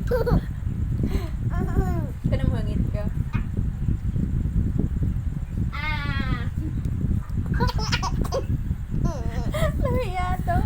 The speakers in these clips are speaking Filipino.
Kanang hangit ka. Lahiya to.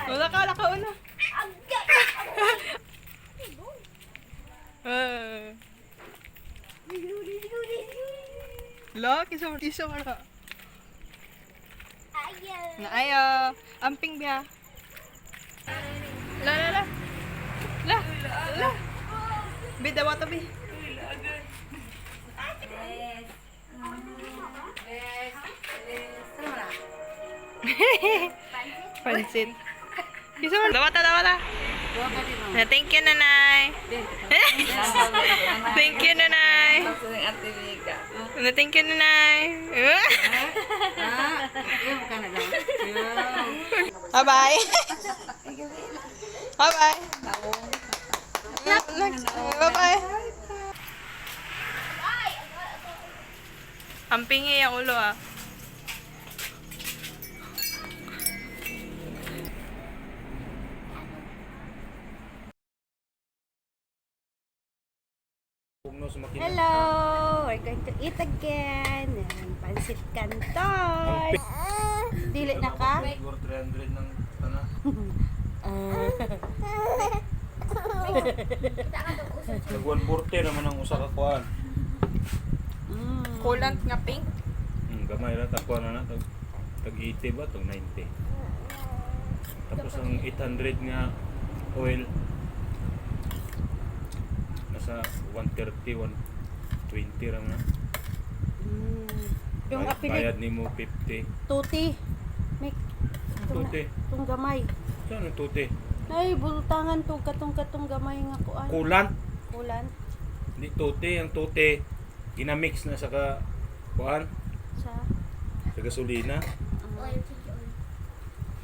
Wala ka una. Lo, kiso mo na. Nga ayo. Amping biya. La. Bida wato bi. Pansit. Kiso mo. Dawata. Thank you, nanay. Thank you, nanay. nanay. Tapos ng Ate Mika. Ano, thank you, nanay. Yung ka na lang. Bye-bye. Bye-bye. Next. Bye-bye. Ang pingi ang ulo ah. Hello! We're going to eat again. Pansit Canton. Dili na ka? 300 ng tana. Nag 140 naman ang usa ka kuan. Kulant nga pink. Gamay ra ta kuan na tag 80 ba tag 90. Tapos ang 800 nga oil nasa 130 120 ra na. Yung Bayad apilit, nimo 50. tuti. May Tuti. itong gamay. Saan ang tuti? Ay, bultangan to katong gamay nga kuan. Kulan. Kulan. Hindi tuti, ang tuti ginamix na sa ka kuan Sa sa gasolina.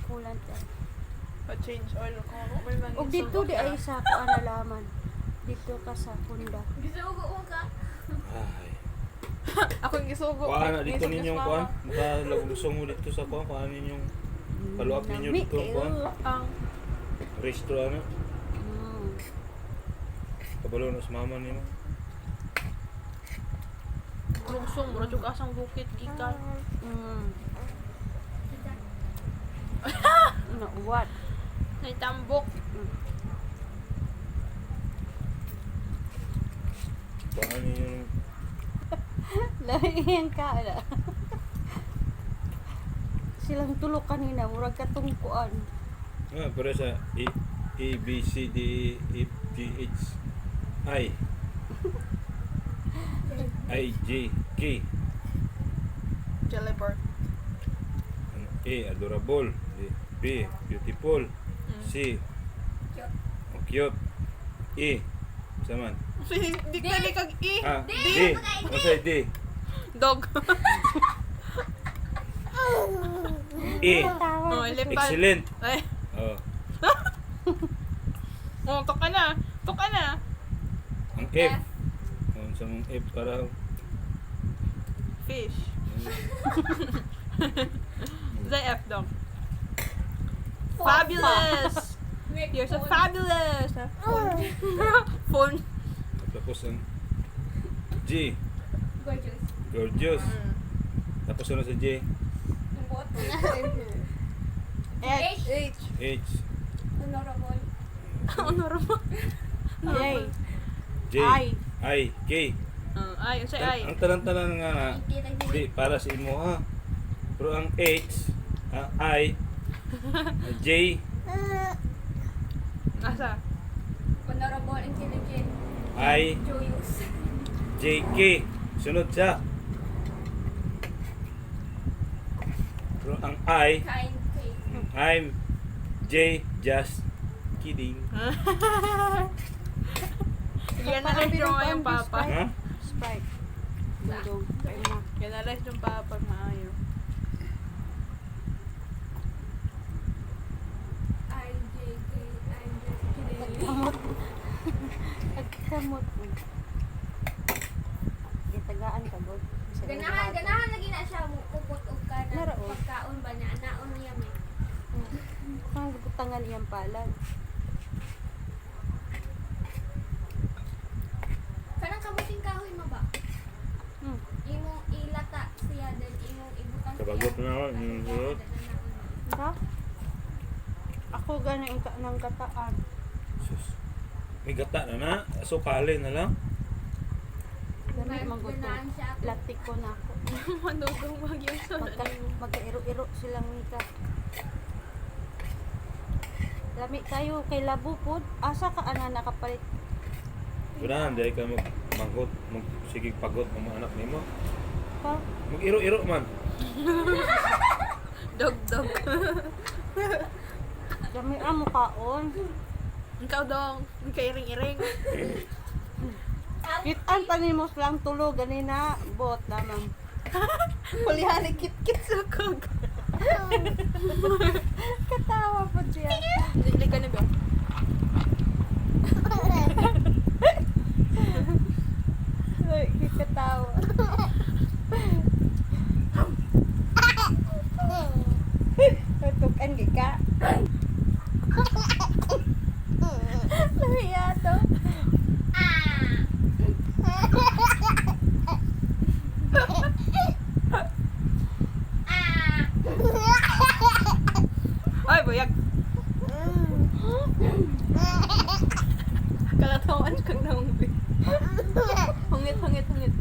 kulan ka. Pa-change oil ko. May mga Og dito di ay sa kuan alaman. Dito ka sa Honda. Ay. Ako yung gisugo. Kuan na dito ninyong kuan. Makalusong mo dito sa kuan. Kuan ninyong follow up ninyo Nami dito kayo. kuan. Ang Restaurant na. Mm. Kabalo na sa mama nimo. lungsong. Mura yung asang bukit. Gikan. No, what? Naitambok. Kuan ninyong Lahiyan ka na. Silang tulog kanina, murag katong kuan. pero sa A, B, C, D, E, F, G, H, I, J, K. Jellyburg. A, adorable. B, beautiful. C, cute. E, saman. Di ka ni kag i. D, masay D. Dog. E, Oh, ilipan. excellent. Ay. Oh, Oh, toka na. Toka na. ang F. Sa mong F para Fish. Zay F dog. Fabulous. You're so fabulous. Phone. tapos ang G, Gorgeous. gorgeous. Tapos ano sa J? H. H, Honorable. Honorable. J. J, I. I, K. Ay, yung say ay. Ang tanan-tanan nga na, di para sa imo ha. Pero ang H, I, J, Asa? Honorable, intelligent, I, joyous. J, K. Sunod siya. Pero ang I, Kind, I'm J, just kidding. Generalize yung nga yung papa. Ha? Sprite. Dudong. Kay ma. Generalize yung papa. Maayo. Kamot. Kamot. Gitagaan ka, God. Ganahan lagi na siya mo kupot og kana Laro, oh. pagkaon ba niya naon niya may. Ang gutangan iyang palan. Kanang kamuting kahoy mo ba? Hmm. Imong ilata siya then imong ibutang Kabagot na ako, yung sulod. Ba? Ako ganing ka ng kataan. Sus. May gata na na. Sukali na lang. Gamit mangguto. Ganahan siya ako. Latik ko na ako. Manugong magyang sa Magkairo-iro silang mika. Lami kayo kay labo pod. Asa ka ana nakapalit? Gunahan, dahil ka magmanghot, sige pagot ng mga anak nimo. Pa? Mag-iro-iro man. dog. Lami ang mukhaon. Ikaw dong. Ikaw iring-iring. Ako Kitan panimos lang tulog ganina bot lamang. Pulihan kit-kit sukog. Katawa po siya. Dili ka na ba? Ay, katawa. Tutukan gika. Lahiya to. Ay, bayag. Kalatawan kang naungbi. Hungit, hungit, hungit.